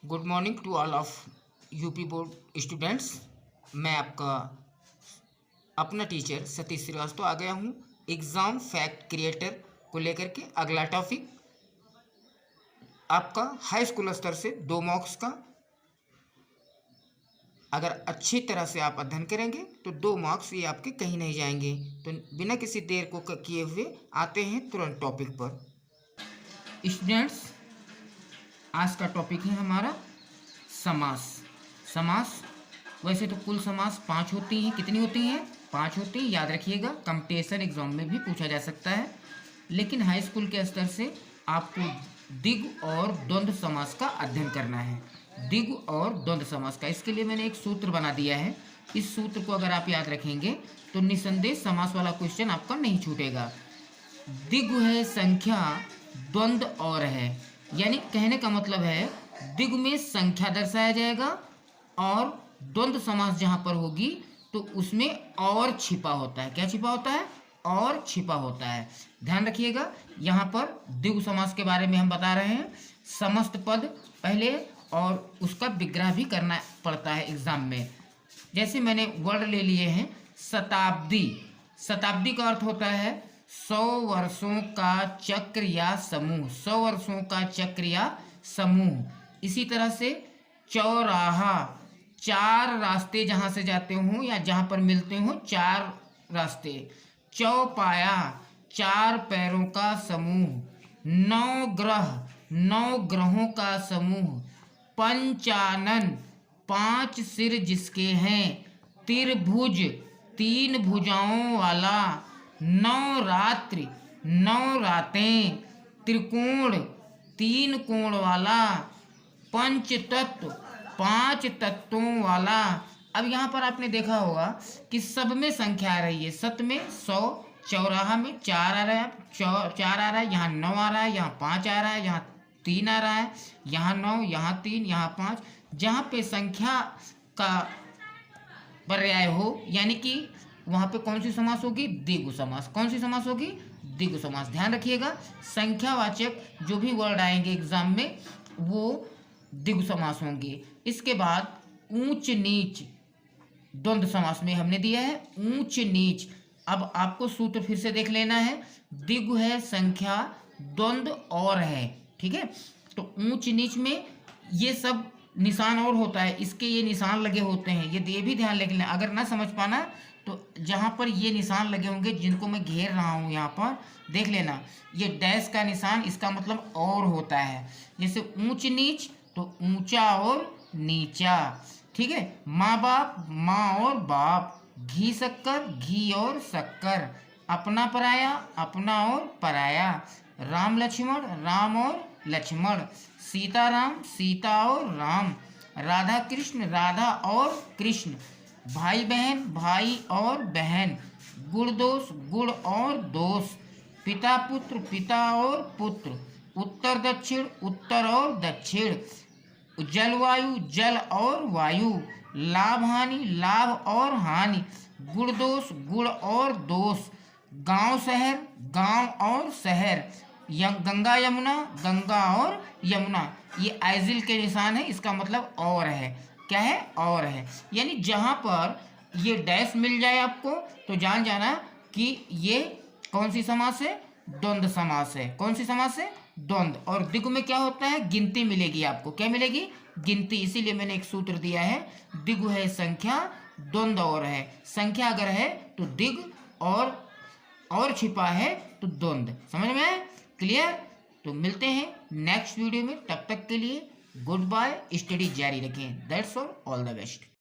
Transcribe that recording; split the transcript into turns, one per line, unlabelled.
Good morning to all of UP board students. मैं आपका अपना टीचर सतीश श्रीवास्तव आ गया हूँ एग्ज़ाम फैक्ट क्रिएटर को लेकर के। अगला टॉपिक आपका हाई स्कूल स्तर से 2 मार्क्स का। अगर अच्छी तरह से आप अध्ययन करेंगे तो 2 मार्क्स ये आपके कहीं नहीं जाएंगे। तो बिना किसी देर को किए हुए आते हैं तुरंत टॉपिक पर। स्टूडेंट्स, आज का टॉपिक है हमारा समास। समास वैसे तो कुल समास 5 होती हैं। कितनी होती हैं? 5 होती हैं, याद रखिएगा। कंपटीशन एग्जाम में भी पूछा जा सकता है, लेकिन हाई स्कूल के स्तर से आपको द्विगु और द्वंद्व समास का अध्ययन करना है। द्विगु और द्वंद्व समास का, इसके लिए मैंने एक सूत्र बना दिया है। इस सूत्र को अगर आप याद रखेंगे तो निसंदेह समास वाला क्वेश्चन आपका नहीं छूटेगा। द्विगु है संख्या, द्वंद्व और है, यानी कहने का मतलब है द्विगु में संख्या दर्शाया जाएगा और द्वंद्व समास जहाँ पर होगी तो उसमें और छिपा होता है। क्या छिपा होता है? और छिपा होता है। ध्यान रखिएगा, यहाँ पर द्विगु समास के बारे में हम बता रहे हैं। समस्त पद पहले और उसका विग्रह भी करना पड़ता है एग्जाम में। जैसे मैंने वर्ड ले लिए हैं शताब्दी। शताब्दी का अर्थ होता है 100 वर्षों का चक्र या समूह। 100 वर्षों का चक्र या समूह। इसी तरह से चौराहा, 4 रास्ते जहाँ से जाते हों या जहाँ पर मिलते हों 4 रास्ते। चौपाया, 4 पैरों का समूह। 9 ग्रह, 9 ग्रहों का समूह। पंचानन, 5 सिर जिसके हैं। त्रिभुज, 3 भुजाओं वाला। नवरात्रि, 9 रातें। त्रिकोण, 3 कोण वाला। पंचतत्व, 5 तत्वों वाला। अब यहाँ पर आपने देखा होगा कि सब में संख्या आ रही है। सत में 100, चौराहा में 4 आ रहा है, 4 आ रहा है, यहाँ 9 आ रहा है, यहाँ 5 आ रहा है, यहाँ 3 आ रहा है, यहाँ 9, यहाँ 3, यहाँ 5। जहाँ पे संख्या का पर्याय हो, यानी कि वहाँ पे कौन सी समास होगी? द्विगु समास। कौन सी समास होगी? द्विगु समास। ध्यान रखिएगा, संख्यावाचक जो भी वर्ड आएंगे एग्जाम में वो द्विगु समास होंगे। इसके बाद ऊंच नीच, द्वंद्व समास में हमने दिया है ऊंच नीच। अब आपको सूत्र फिर से देख लेना है। द्विगु है संख्या, द्वंद्व और है, ठीक है। तो ऊंच नीच में ये सब निशान और होता है, इसके ये निशान लगे होते हैं। ये भी ध्यान रख लेना। अगर ना समझ पाना तो जहाँ पर ये निशान लगे होंगे जिनको मैं घेर रहा हूँ यहाँ पर देख लेना। ये डैश का निशान, इसका मतलब और होता है। जैसे ऊंच नीच तो ऊंचा और नीचा, ठीक है। माँ बाप, माँ और बाप। घी शक्कर, घी और शक्कर। अपना पराया, अपना और पराया। राम लक्ष्मण, राम और लक्ष्मण। सीताराम, सीता और राम। राधा कृष्ण, राधा और कृष्ण। भाई बहन, भाई और बहन। गुण दोष, गुण और दोष। पिता पुत्र, पिता और पुत्र। उत्तर दक्षिण, उत्तर और दक्षिण। जलवायु, जल और वायु। लाभ हानि, लाभ और हानि। गुण दोष, गुण और दोष। गांव शहर, गांव और शहर। गंगा यमुना, गंगा और यमुना। ये आइजिल के निशान है, इसका मतलब और है। क्या है? और है। यानी जहां पर ये डैश मिल जाए आपको तो जान जाना कि ये कौन सी समास है? द्वंद्व समास है। कौन सी समास है? द्वंद्व। और द्विगु में क्या होता है? गिनती मिलेगी आपको। क्या मिलेगी? गिनती। इसीलिए मैंने एक सूत्र दिया है, द्विगु है संख्या, द्वंद्व और है। संख्या अगर है तो द्विगु और छिपा है तो द्वंद्व। समझ में आया? क्लियर? तो मिलते हैं नेक्स्ट वीडियो में। तब तक के लिए गुड बाय। स्टडी जारी रखें। That's all the best.